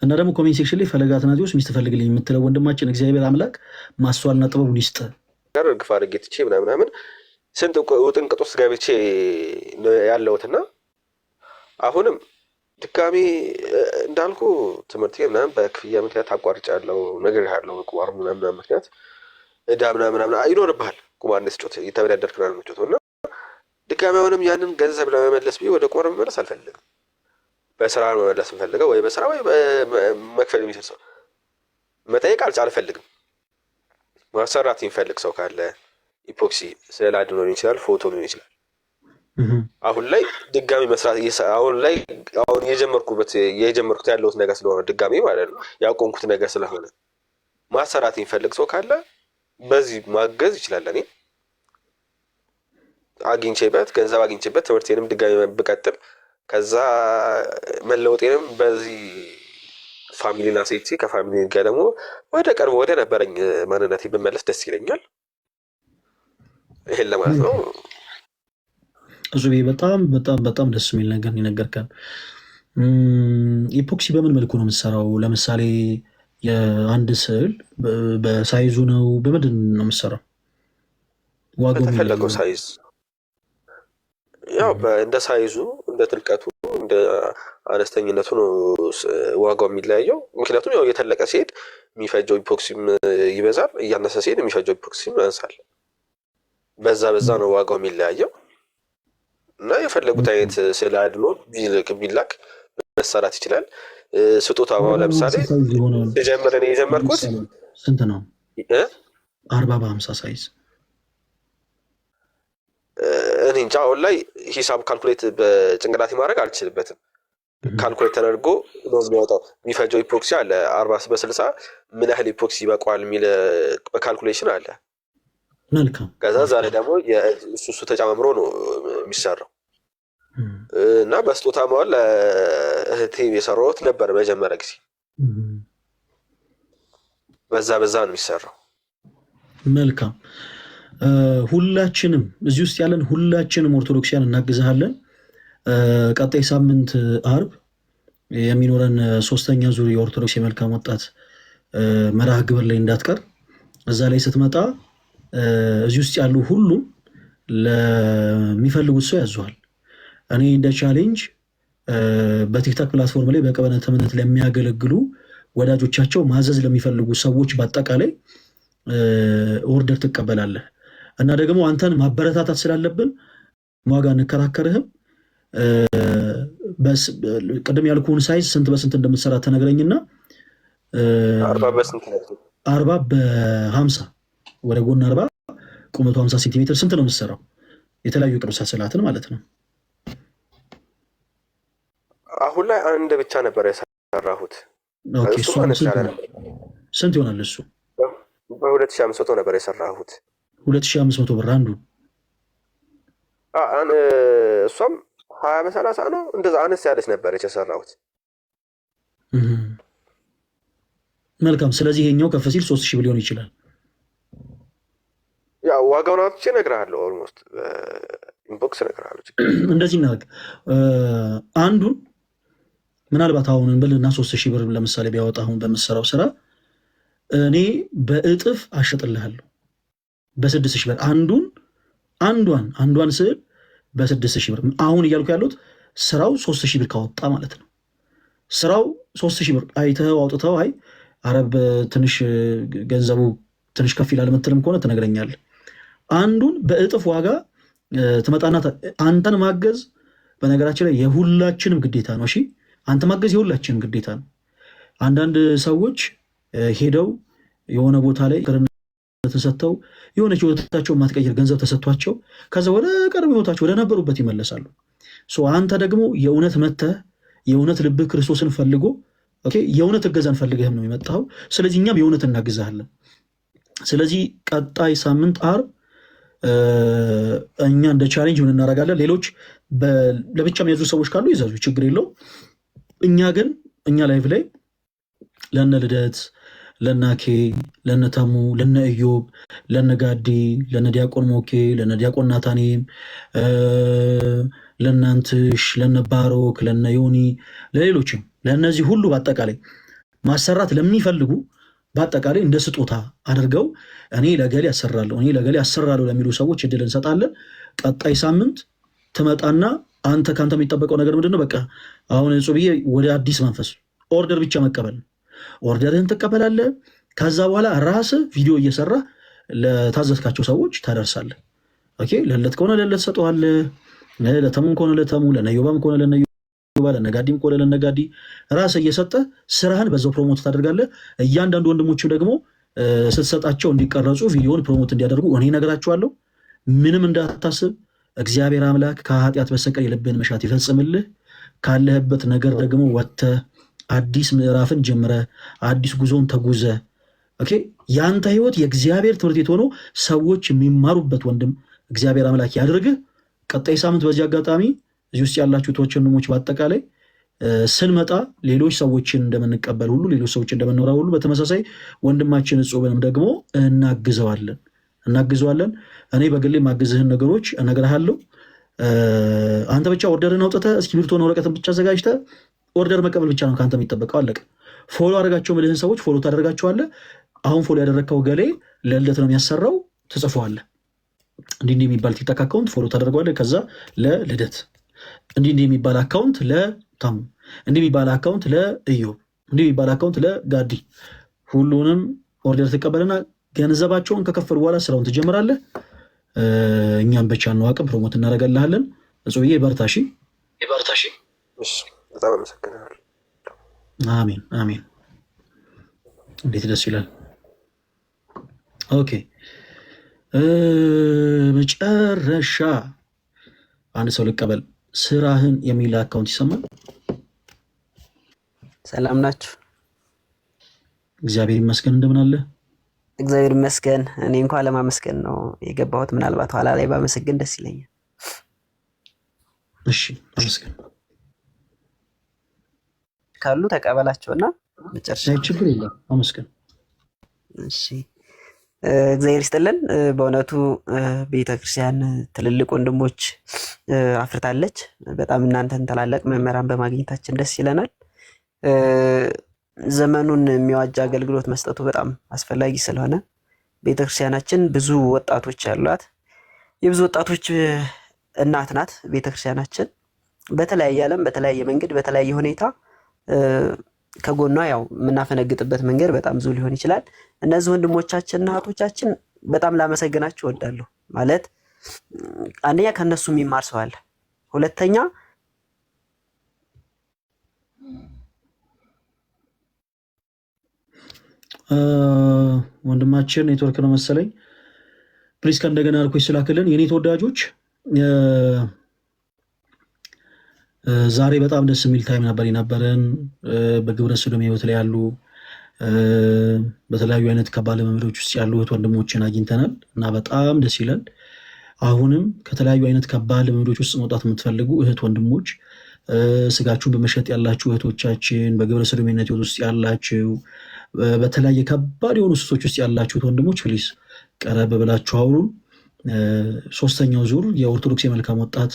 እና ደግሞ ኮሜንት ሴክሽን ላይ ፈለገ አትናቴዎስ ሚስት ፈልግልኝ የምትለው ወንድማችን እግዚአብሔር አምላክ ማስተዋልና ጥበቡን ይስጥ። እርግፍ አድርጌ ትቼ ምናምን ስንት ውጥንቅጥ ውስጥ ገብቼ ያለሁትና አሁንም ድጋሜ እንዳልኩ ትምህርት ምናምን በክፍያ ምክንያት አቋርጫለሁ። ነገር ያለው ቁማር ምናምን ምክንያት እዳ ምናምን ይኖርብሃል። ቁማር ስጮት እየተበዳደርክ ምናምን የምትጮተው እና ድጋሜ አሁንም ያንን ገንዘብ ለመመለስ ብዬ ወደ ቁማር መመለስ አልፈልግም። በስራ መመለስ የምፈልገው ወይ በስራ ወይ መክፈል የሚችል ሰው መጠየቅ አልፈልግም። ማሰራት የሚፈልግ ሰው ካለ ኢፖክሲ ስዕል አድኖ ሊሆን ይችላል፣ ፎቶ ሊሆን ይችላል። አሁን ላይ ድጋሚ መስራት አሁን የጀመርኩት ያለሁት ነገር ስለሆነ ድጋሚ ማለት ነው ያቆምኩት ነገር ስለሆነ ማሰራት የሚፈልግ ሰው ካለ በዚህ ማገዝ ይችላል። እኔ አግኝቼበት ገንዘብ አግኝቼበት ትምህርቴንም ድጋሚ ብቀጥል ከዛ መለወጤንም በዚህ ፋሚሊና ሴት ከፋሚሊ ጋር ደግሞ ወደ ቀርቦ ወደ ነበረኝ ማንነቴ ብመለስ ደስ ይለኛል። ይሄን ለማለት ነው። እሱ በጣም በጣም በጣም ደስ የሚል ነገር ይነገርካል። ኢፖክሲ በምን መልኩ ነው የምትሰራው? ለምሳሌ የአንድ ስዕል በሳይዙ ነው በምንድን ነው የምትሰራው? ዋጋው በተፈለገው ሳይዝ ያው እንደ ሳይዙ እንደ ጥልቀቱ እንደ አነስተኝነቱ ነው ዋጋው የሚለያየው። ምክንያቱም ያው የተለቀ ሲሄድ የሚፈጀው ኢፖክሲም ይበዛል፣ እያነሰ ሲሄድ የሚፈጀው ኢፖክሲም ያንሳል። በዛ ነው ዋጋው የሚለያየው እና የፈለጉት አይነት ስዕል አድኖ ቢላክ መሰራት ይችላል። ስጦታ ለምሳሌ ሲጀምር እኔ የጀመርኩት ስንት ነው? 40 በ50 ሳይዝ እኔ እንጃ። አሁን ላይ ሂሳብ ካልኩሌት በጭንቅላቴ ማድረግ አልችልበትም። ካልኩሌት ተደርጎ ነው የሚወጣው። የሚፈጀው ኢፖክሲ አለ 40 በ60 ምን ያህል ኢፖክሲ ይበቃዋል የሚል በካልኩሌሽን አለ። መልካም። ከዛ ዛሬ ደግሞ እሱ ተጨማምሮ ነው የሚሰራው እና በስጦታ መዋል ለእህቴ የሰራሁት ነበር መጀመሪያ ጊዜ። በዛ ነው የሚሰራው። መልካም። ሁላችንም እዚህ ውስጥ ያለን ሁላችንም ኦርቶዶክሲያን እናግዝሃለን። ቀጣይ ሳምንት አርብ የሚኖረን 3ኛ ዙር የኦርቶዶክስ የመልካም ወጣት መርሃ ግብር ላይ እንዳትቀር። እዛ ላይ ስትመጣ እዚህ ውስጥ ያሉ ሁሉም ለሚፈልጉት ሰው ያዙሃል። እኔ እንደ ቻሌንጅ በቲክታክ ፕላትፎርም ላይ በቀበነት እምነት ለሚያገለግሉ ወዳጆቻቸው ማዘዝ ለሚፈልጉ ሰዎች በአጠቃላይ ኦርደር ትቀበላለህ እና ደግሞ አንተን ማበረታታት ስላለብን ዋጋ እንከራከርህም። ቅድም ያልኩህን ሳይዝ ስንት በስንት እንደምትሰራ ተነግረኝና 40 በ50 ወደ ጎን 40 ቁመቱ 50 ሴንቲሜትር ስንት ነው የምትሰራው? የተለያዩ ቅዱሳት ስዕላትን ማለት ነው። አሁን ላይ አንድ ብቻ ነበር የሰራሁት። ስንት ይሆናል እሱ? በ2500 ነበር የሰራሁት። 2500 ብር አንዱ። እሷም 20 በ30 ነው እንደዛ አነስ ያለች ነበር የሰራሁት። መልካም። ስለዚህ ይሄኛው ከፍ ሲል 3000 ብር ሊሆን ይችላል። ያው ዋጋውን አውጥቼ እነግርሃለሁ። ኦልሞስት ኢንቦክስ እነግርሃለሁ። እንደዚህ እናደርግ። አንዱን ምናልባት አሁን እንበልና 3000 ብር ለምሳሌ ቢያወጣ አሁን በምሰራው ስራ እኔ በእጥፍ አሸጥልሃለሁ በ6000 ብር አንዷን ስዕል በ6000 ብር። አሁን እያልኩ ያሉት ስራው 3000 ብር ካወጣ ማለት ነው። ስራው 3000 ብር አይተኸው አውጥተው አይ አረብ ትንሽ ገንዘቡ ትንሽ ከፍ ይላል የምትልም ከሆነ ትነግረኛለህ። አንዱን በእጥፍ ዋጋ ትመጣና አንተን ማገዝ በነገራችን ላይ የሁላችንም ግዴታ ነው። እሺ አንተ ማገዝ የሁላችንም ግዴታ ነው። አንዳንድ ሰዎች ሄደው የሆነ ቦታ ላይ ተሰጥተው የሆነች ህይወታቸው ማትቀየር ገንዘብ ተሰጥቷቸው ከዛ ወደ ቀድሞ ህይወታቸው ወደ ነበሩበት ይመለሳሉ። አንተ ደግሞ የእውነት መተህ የእውነት ልብህ ክርስቶስን ፈልጎ የእውነት እገዛን ፈልገህም ነው የመጣኸው። ስለዚህ እኛም የእውነት እናግዛለን። ስለዚህ ቀጣይ ሳምንት አርብ እኛ እንደ ቻሌንጅ ምን እናደርጋለን? ሌሎች ለብቻ የሚያዙ ሰዎች ካሉ ይዛዙ፣ ችግር የለው። እኛ ላይቭ ላይ ለነ ልደት፣ ለናኬ፣ ለነተሙ፣ ለነ ኢዮብ፣ ለነ ጋዲ፣ ለነ ዲያቆን ሞኬ፣ ለነ ዲያቆን ናታኔም፣ ለናንትሽ፣ ለነ ባሮክ፣ ለነ ዮኒ፣ ለሌሎችም ለእነዚህ ሁሉ በአጠቃላይ ማሰራት ለሚፈልጉ በአጠቃላይ እንደ ስጦታ አድርገው እኔ ለገሌ ያሰራለሁ ለሚሉ ሰዎች እድል እንሰጣለን። ቀጣይ ሳምንት ትመጣና አንተ ከአንተ የሚጠበቀው ነገር ምንድን ነው? በቃ አሁን ብዬ ወደ አዲስ መንፈስ ኦርደር ብቻ መቀበል ነው። ኦርደርህን ትቀበላለህ። ከዛ በኋላ ራስህ ቪዲዮ እየሰራ ለታዘዝካቸው ሰዎች ታደርሳለህ። ኦኬ፣ ለለት ከሆነ ለለት ሰጠዋለህ፣ ለተሙም ከሆነ ለተሙ፣ ለነዮባም ከሆነ ለነዮባ፣ ለነጋዲም ከሆነ ለነጋዲ ራስህ እየሰጠህ ስራህን በዛው ፕሮሞት ታደርጋለህ። እያንዳንዱ ወንድሞችም ደግሞ ስትሰጣቸው እንዲቀረጹ ቪዲዮን ፕሮሞት እንዲያደርጉ እኔ እነግራቸዋለሁ። ምንም እንዳታስብ፣ እግዚአብሔር አምላክ ከኃጢአት በስተቀር የልብህን መሻት ይፈጽምልህ። ካለህበት ነገር ደግሞ ወጥተህ አዲስ ምዕራፍን ጀምረ አዲስ ጉዞን ተጉዘ ኦኬ፣ የአንተ ህይወት የእግዚአብሔር ትምህርት ቤት ሆኖ ሰዎች የሚማሩበት ወንድም እግዚአብሔር አምላክ ያድርግህ። ቀጣይ ሳምንት በዚህ አጋጣሚ እዚህ ውስጥ ያላችሁ ቶች ወንድሞች በአጠቃላይ ስንመጣ ሌሎች ሰዎችን እንደምንቀበል ሁሉ ሌሎች ሰዎች እንደምንኖራ ሁሉ በተመሳሳይ ወንድማችን እጹብንም ደግሞ እናግዘዋለን። እኔ በግሌ ማግዝህን ነገሮች እነግርሃለሁ። አንተ ብቻ ኦርደርን አውጥተህ እስክሪብቶና ወረቀትን ብቻ አዘጋጅተህ ኦርደር መቀበል ብቻ ነው ከአንተ የሚጠበቀው። አለቀ። ፎሎ አደረጋቸው ምልህን ሰዎች ፎሎ ታደርጋቸዋለህ። አሁን ፎሎ ያደረግከው ገሌ ለልደት ነው የሚያሰራው፣ ትጽፈዋለህ። እንዲህ የሚባል ቲክታክ አካውንት ፎሎ ታደርገዋለህ። ከዛ ለልደት እንዲህ የሚባል አካውንት ለታሙ፣ እንዲህ የሚባል አካውንት ለእዮብ፣ እንዲህ የሚባል አካውንት ለጋዲ፣ ሁሉንም ኦርደር ትቀበልና ገንዘባቸውን ከከፈሉ በኋላ ስራውን ትጀምራለህ። እኛም በቻልነው አቅም ፕሮሞት እናደርጋልሃለን። እጹብዬ በርታሺ። በጣም አመሰግናለሁ። አሜን አሜን። እንዴት ደስ ይላል። ኦኬ፣ መጨረሻ አንድ ሰው ልቀበል። ስራህን የሚል አካውንት ይሰማል። ሰላም ናችሁ? እግዚአብሔር ይመስገን። እንደምን አለ? እግዚአብሔር ይመስገን። እኔ እንኳን ለማመስገን ነው የገባሁት። ምናልባት ኋላ ላይ ባመሰግን ደስ ይለኛል። እሺ፣ አመስገን ካሉ ተቀበላቸውና መጨረሻ ችግር የለም። አመስገን። እሺ፣ እግዚአብሔር ይስጥልን። በእውነቱ ቤተክርስቲያን ትልልቅ ወንድሞች አፍርታለች። በጣም እናንተን ታላላቅ መምህራን በማግኘታችን ደስ ይለናል። ዘመኑን የሚዋጅ አገልግሎት መስጠቱ በጣም አስፈላጊ ስለሆነ ቤተክርስቲያናችን ብዙ ወጣቶች ያሏት የብዙ ወጣቶች እናት ናት። ቤተክርስቲያናችን በተለያየ ዓለም በተለያየ መንገድ በተለያየ ሁኔታ ከጎኗ ያው የምናፈነግጥበት መንገድ በጣም ብዙ ሊሆን ይችላል። እነዚህ ወንድሞቻችንና እህቶቻችን በጣም ላመሰግናቸው እወዳለሁ። ማለት አንደኛ ከነሱ የሚማር ሰው አለ፣ ሁለተኛ ወንድማችን ኔትወርክ ነው መሰለኝ። ፕሊስ ከእንደገና አልኮች ስላክልን የኔ ተወዳጆች። ዛሬ በጣም ደስ የሚል ታይም ነበር የነበረን። በግብረ ሰዶም ህይወት ላይ ያሉ በተለያዩ አይነት ከባለ ልምምዶች ውስጥ ያሉ እህት ወንድሞችን አግኝተናል እና በጣም ደስ ይላል። አሁንም ከተለያዩ አይነት ከባለ ልምምዶች ውስጥ መውጣት የምትፈልጉ እህት ወንድሞች፣ ስጋችሁን በመሸጥ ያላችሁ እህቶቻችን፣ በግብረ ሰዶምነት ህይወት ውስጥ ያላችሁ፣ በተለያየ ከባድ የሆኑ ሱሶች ውስጥ ያላችሁት ወንድሞች ፕሊስ ቀረብ ብላችሁ አውሩን። ሶስተኛው ዙር የኦርቶዶክስ የመልካም ወጣት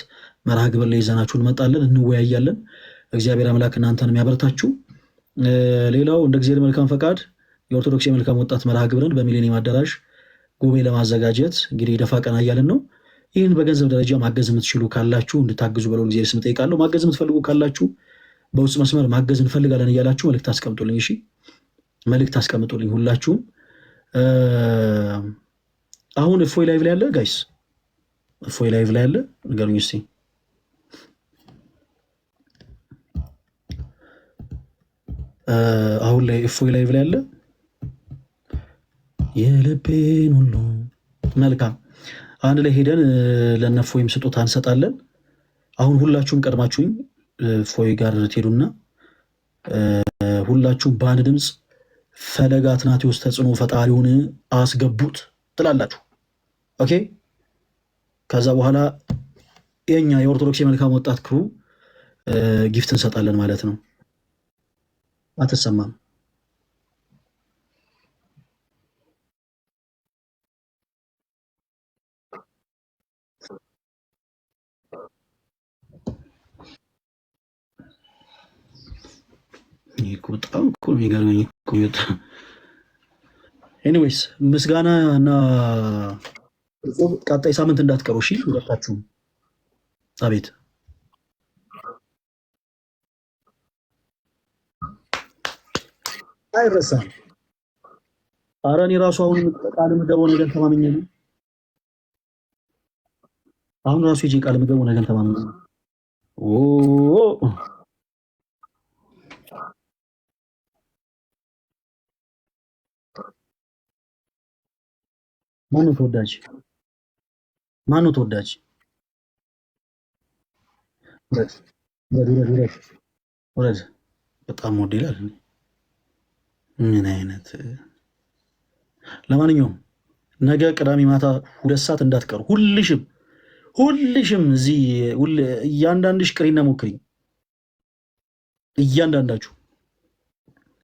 መርሃ ግብር ላይ ይዘናችሁ እንመጣለን፣ እንወያያለን። እግዚአብሔር አምላክ እናንተን የሚያበረታችሁ። ሌላው እንደ እግዚአብሔር መልካም ፈቃድ የኦርቶዶክስ የመልካም ወጣት መርሃ ግብርን በሚሊኒየም አዳራሽ ጉባኤ ለማዘጋጀት እንግዲህ ደፋ ቀና እያልን ነው። ይህን በገንዘብ ደረጃ ማገዝ የምትችሉ ካላችሁ እንድታግዙ በለው እግዚአብሔር ስም ጠይቃለሁ። ማገዝ የምትፈልጉ ካላችሁ በውስጥ መስመር ማገዝ እንፈልጋለን እያላችሁ መልእክት አስቀምጡልኝ። እሺ፣ መልእክት አስቀምጡልኝ ሁላችሁም። አሁን እፎይ ላይቭ ላይ ያለ ጋይስ፣ እፎይ ላይቭ ላይ ያለ ንገሩኝ እስኪ። አሁን ላይ እፎይ ላይቭ ላይ ያለ የልቤን ሁሉ መልካም። አንድ ላይ ሄደን ለነፎይም ስጦታ እንሰጣለን። አሁን ሁላችሁም ቀድማችሁኝ እፎይ ጋር ትሄዱና ሁላችሁም በአንድ ድምፅ ፈለገ አትናቴዎስ ተጽዕኖ ፈጣሪውን አስገቡት ትላላችሁ። ኦኬ። ከዛ በኋላ የኛ የኦርቶዶክስ የመልካም ወጣት ክሩ ጊፍት እንሰጣለን ማለት ነው። አትሰማም? እኮ በጣም እኮ የሚገርመኝ እኮ በጣም። ኤኒዌይስ ምስጋና እና ቀጣይ ሳምንት እንዳትቀሩ እሺ፣ ሁለታችሁም። አቤት አይረሳም። ኧረ እኔ ራሱ አሁን ቃል ምገባው ነገር ተማምኜ ነው። አሁን ራሱ ሂጂ ቃል ምገባው ነገር ተማምኜ ነው። ማነው ተወዳጅ? ማነው ተወዳጅ? ውረድ ውረድ ውረድ ውረድ። በጣም ወድ ይላል። ምን አይነት ለማንኛውም ነገ ቅዳሜ ማታ 2 ሰዓት እንዳትቀሩ ሁልሽም እዚህ እያንዳንድሽ ቅሪና ሞክሪ፣ እያንዳንዳችሁ